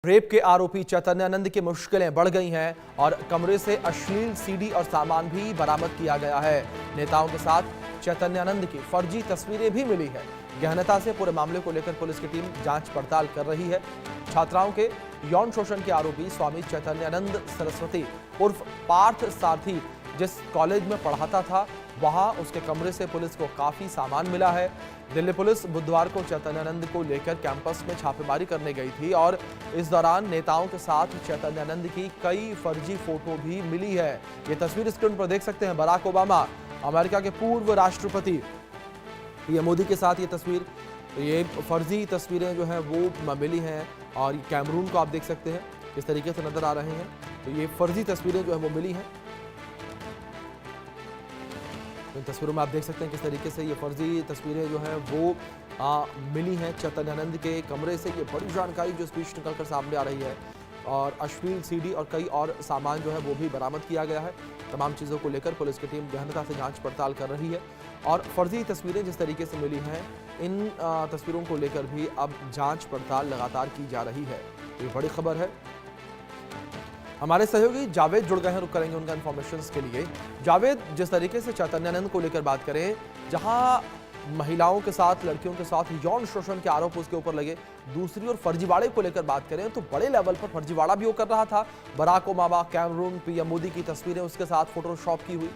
Rape के आरोपी चैतन्यानंद की मुश्किलें बढ़ गई हैं और कमरे से अश्लील सीडी और सामान भी बरामद किया गया है। नेताओं के साथ चैतन्यानंद की फर्जी तस्वीरें भी मिली है। गहनता से पूरे मामले को लेकर पुलिस की टीम जांच पड़ताल कर रही है। छात्राओं के यौन शोषण के आरोपी स्वामी चैतन्यानंद सरस्वती उर्फ पार्थ सारथी जिस कॉलेज में पढ़ाता था, वहां उसके कमरे से पुलिस को काफी सामान मिला है। दिल्ली पुलिस बुधवार को चैतन्यानंद को लेकर कैंपस में छापेमारी करने गई थी और इस दौरान नेताओं के साथ चैतन्यानंद की कई फर्जी फोटो भी मिली है। ये तस्वीर स्क्रीन पर देख सकते हैं। बराक ओबामा, अमेरिका के पूर्व राष्ट्रपति पीएम मोदी के साथ ये तस्वीर, ये फर्जी तस्वीरें जो हैं वो मिली हैं और कैमरून को आप देख सकते हैं किस तरीके से नजर आ रहे हैं। तो ये फर्जी तस्वीरें जो है वो मिली हैं। इन तस्वीरों में आप देख सकते हैं किस तरीके से ये फर्जी तस्वीरें जो हैं वो मिली हैं चैतन्यानंद के कमरे से। ये बड़ी जानकारी जो इस बीच निकलकर सामने आ रही है और अश्लील सीडी और कई और सामान जो है वो भी बरामद किया गया है। तमाम चीज़ों को लेकर पुलिस की टीम गहनता से जांच पड़ताल कर रही है और फर्जी तस्वीरें जिस तरीके से मिली हैं, इन तस्वीरों को लेकर भी अब जाँच पड़ताल लगातार की जा रही है। ये बड़ी खबर है। हमारे सहयोगी जावेद जुड़ गए हैं, रुक करेंगे उनका इन्फॉर्मेशन के लिए। जावेद, जिस तरीके से चैतन्यानंद को लेकर बात करें, जहां महिलाओं के साथ, लड़कियों के साथ यौन शोषण के आरोप उसके ऊपर लगे, दूसरी ओर फर्जीवाड़े को लेकर बात करें तो बड़े लेवल पर फर्जीवाड़ा भी वो कर रहा था। Barack Obama, Cameron, PM Modi की तस्वीरें उसके साथ फोटोशॉप की हुई।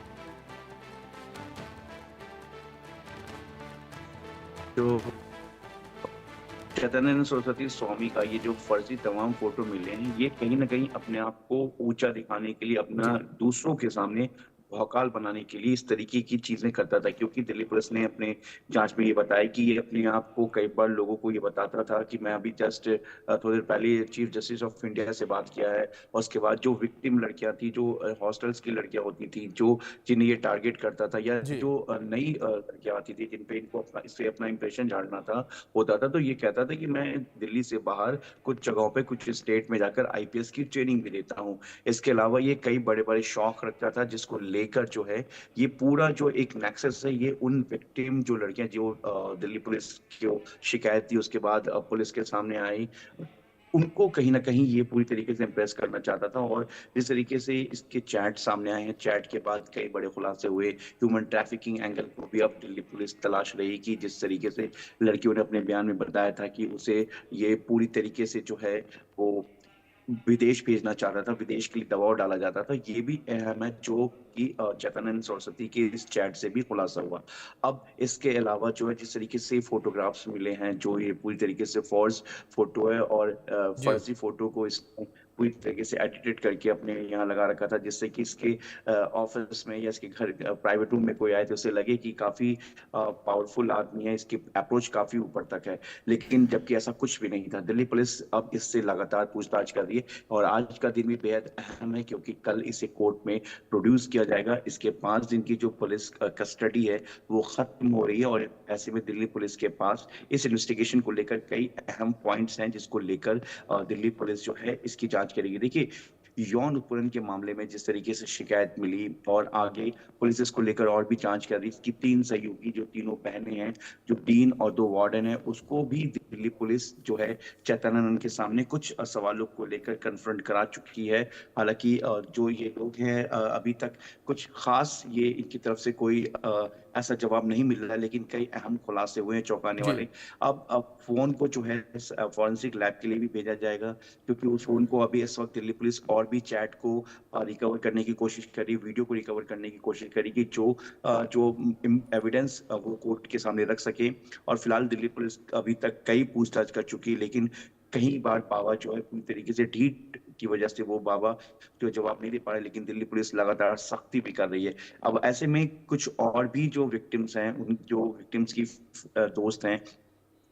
जो चैतन्यानंद सरस्वती स्वामी का ये जो फर्जी तमाम फोटो मिले हैं, ये कहीं ना कहीं अपने आप को ऊंचा दिखाने के लिए, अपना दूसरों के सामने भौकाल बनाने के लिए इस तरीके की चीजें करता था। क्योंकि दिल्ली पुलिस ने अपने जांच में ये बताया कि ये अपने आप को कई बार लोगों को ये बताता था कि मैं अभी जस्ट थोड़ी देर पहले चीफ जस्टिस ऑफ इंडिया से बात किया है। और उसके बाद जो विक्टिम लड़कियां थी, जो हॉस्टल्स की लड़कियां होती थी, जो जिन्हें ये टारगेट करता था, या जी। जो नई लड़कियां आती थी जिन पे इनको इससे अपना इंप्रेशन झाड़ना था, होता था, तो ये कहता था कि मैं दिल्ली से बाहर कुछ जगहों पे, कुछ स्टेट में जाकर आईपीएस की ट्रेनिंग भी देता हूँ। इसके अलावा ये कई बड़े बड़े शौक रखता था, जिसको लेकर जो है ये पूरा जो एक नेक्सस है, ये उन विक्टिम जो लड़कियां जो दिल्ली पुलिस को शिकायत थी, उसके बाद पुलिस के सामने आई, उनको कहीं ना कहीं ये पूरी तरीके से इम्प्रेस करना चाहता था। और जिस तरीके से इसके चैट सामने आए हैं, चैट के बाद कई बड़े खुलासे हुए। ह्यूमन ट्रैफिकिंग एंगल को भी अब दिल्ली पुलिस तलाश रही कि जिस तरीके से लड़कियों ने अपने बयान में बताया था कि उसे ये पूरी तरीके से जो है वो विदेश भेजना चाह रहा था, विदेश के लिए दबाव डाला जाता था। ये भी अहम है जो कि चैतन्यानंद सरस्वती के इस चैट से भी खुलासा हुआ। अब इसके अलावा जो है जिस तरीके से फोटोग्राफ्स मिले हैं, जो ये पूरी तरीके से फॉर्ज फोटो है और जी। फर्जी फोटो को इसने पूरी तरीके से एडिटेड करके अपने यहाँ लगा रखा था, जिससे कि इसके ऑफिस में या इसके घर प्राइवेट रूम में कोई आए तो उसे लगे कि काफी पावरफुल आदमी है, इसकी अप्रोच काफी ऊपर तक है। लेकिन जबकि ऐसा कुछ भी नहीं था। दिल्ली पुलिस अब इससे लगातार पूछताछ कर रही है और आज का दिन भी बेहद अहम है, क्योंकि कल इसे कोर्ट में प्रोड्यूस किया जाएगा। इसके 5 दिन की जो पुलिस कस्टडी है वो खत्म हो रही है और ऐसे में दिल्ली पुलिस के पास इस इन्वेस्टिगेशन को लेकर कई अहम पॉइंट्स हैं, जिसको लेकर दिल्ली पुलिस जो है इसकी जांच करेगी। देखिए, यौन उत्पीड़न के मामले में जिस तरीके से शिकायत मिली और आगे पुलिस इसको लेकर और भी जांच कर रही है। इसकी 3 सहयोगी, जो तीनों बहनें हैं, जो डीन और 2 वार्डन है, उसको भी दिल्ली पुलिस जो है चैतन्यानंद के सामने कुछ सवालों को लेकर कन्फ्रंट करा चुकी है। हालांकि जो ये लोग हैं, अभी तक कुछ खास ये इनकी तरफ से कोई ऐसा जवाब नहीं मिल रहा है, लेकिन कई अहम खुलासे हुए हैं चौंकाने जी। वाले। अब फोन को जो है फॉरेंसिक लैब के लिए भी भेजा जाएगा, क्योंकि उस फोन को अभी इस वक्त दिल्ली पुलिस और भी चैट को रिकवर करने की कोशिश करी, वीडियो को रिकवर करने की कोशिश करी कि जो एविडेंस वो कोर्ट के सामने रख सके। और फिलहाल दिल्ली पुलिस अभी तक कई पूछताछ कर चुकी है, लेकिन कई बार बाबा जो है पूरी तरीके से ढीठ की वजह से वो बाबा जो जवाब नहीं दे पा रहे। लेकिन दिल्ली पुलिस लगातार सख्ती भी कर रही है। अब ऐसे में कुछ और भी जो विक्टिम्स हैं, उन जो विक्टिम्स की दोस्त हैं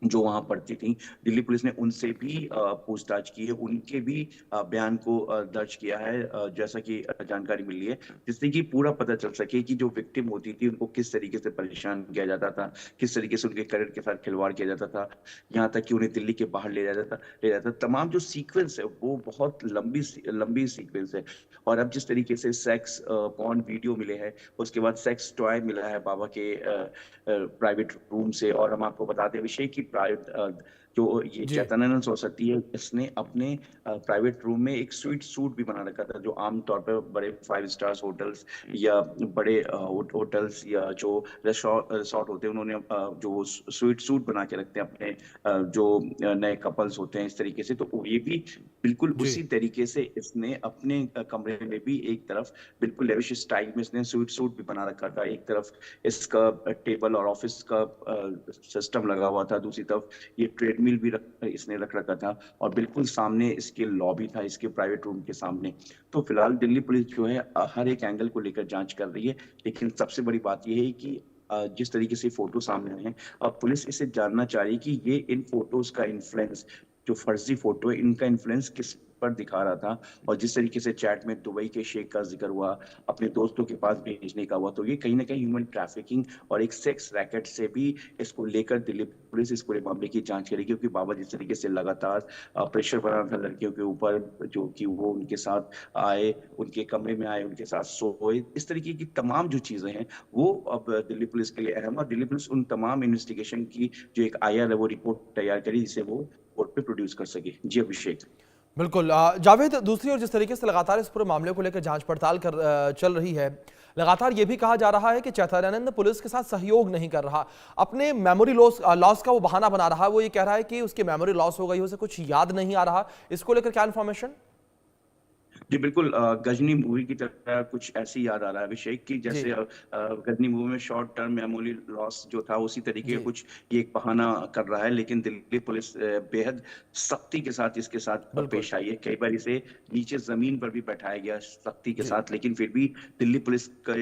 जो वहां पढ़ती थी, दिल्ली पुलिस ने उनसे भी पूछताछ की है, उनके भी बयान को दर्ज किया है, जैसा कि जानकारी मिली है, जिससे कि पूरा पता चल सके कि जो विक्टिम होती थी उनको किस तरीके से परेशान किया जाता था, किस तरीके से उनके करियर के साथ खिलवाड़ किया जाता था, यहाँ तक कि उन्हें दिल्ली के बाहर ले जाता। तमाम जो सीक्वेंस है वो बहुत लंबी लंबी सीक्वेंस है। और अब जिस तरीके से सेक्स पॉर्न वीडियो मिले हैं, उसके बाद सेक्स टॉय मिला है बाबा के प्राइवेट रूम से। और हम आपको बताते हैं विषय की प्राइवेट जो ये जी। चैतन्यानंद सरस्वती है, इसने अपने प्राइवेट रूम में एक स्वीट सूट भी बना रखा था, जो आमतौर पर बड़े 5 स्टार्स होटल्स या बड़े होटल्स या जो रिसोर्ट होते हैं, उन्होंने जो स्वीट सूट बना के रखते हैं अपने जो नए कपल्स होते हैं इस तरीके से। तो ये भी बिल्कुल जी। उसी तरीके से इसने अपने कमरे में भी एक तरफ बिल्कुल लेविश स्टाइल में इसने स्वीट सूट भी बना रखा था। एक तरफ इसका टेबल और ऑफिस का सिस्टम लगा हुआ था, दूसरी तरफ ये ट्रेडमिल भी इसने रख रखा था, और बिल्कुल सामने इसके लॉबी था, इसके प्राइवेट रूम के सामने। तो फिलहाल दिल्ली पुलिस जो है हर एक एंगल को लेकर जांच कर रही है, लेकिन सबसे बड़ी बात यह है कि जिस तरीके से फोटो सामने आए हैं, अब पुलिस इसे जानना चाह रही है कि ये इन फोटोज का इन्फ्लुएंस, जो फर्जी फोटो है, इनका इन्फ्लुएंस किस पर दिखा रहा था। और जिस तरीके से चैट में दुबई के शेख का जिक्र हुआ, अपने दोस्तों के पास भेजने का हुआ, तो ये कहीं ना कहीं ह्यूमन ट्रैफिकिंग और एक सेक्स रैकेट से भी इसको लेकर दिल्ली पुलिस इस पूरे मामले की जांच करेगी, क्योंकि बाबा जिस तरीके से लगातार प्रेशर बना रहा था लड़कियों के ऊपर, जो कि वो उनके साथ आए, उनके कमरे में आए, उनके साथ सोए, इस तरीके की तमाम जो चीजें हैं वो अब दिल्ली पुलिस के लिए अहम है। और दिल्ली पुलिस उन तमाम इन्वेस्टिगेशन की जो एक IR है वो रिपोर्ट तैयार करी, जिसे वो कोर्ट पे प्रोड्यूस कर सके। जी अभिषेक। बिल्कुल जावेद, दूसरी ओर जिस तरीके से लगातार इस पूरे मामले को लेकर जांच पड़ताल चल रही है, लगातार ये भी कहा जा रहा है कि चैतन्यानंद पुलिस के साथ सहयोग नहीं कर रहा, अपने मेमोरी लॉस का वो बहाना बना रहा है। वो ये कह रहा है कि उसकी मेमोरी लॉस हो गई, उसे कुछ याद नहीं आ रहा। इसको लेकर क्या इन्फॉर्मेशन? जी बिल्कुल, गजनी मूवी की तरह कुछ ऐसे ही याद आ रहा है अभिषेक, कि जी। जैसे गजनी मूवी में शॉर्ट टर्म मेमोरी लॉस जो था, उसी तरीके का जी। कुछ ये एक बहाना कर रहा है। लेकिन दिल्ली पुलिस बेहद सख्ती के साथ इसके साथ बिल्कुल। पेश आई है। कई बार इसे नीचे जमीन पर भी बैठाया गया सख्ती के जी। साथ, लेकिन फिर भी दिल्ली पुलिस का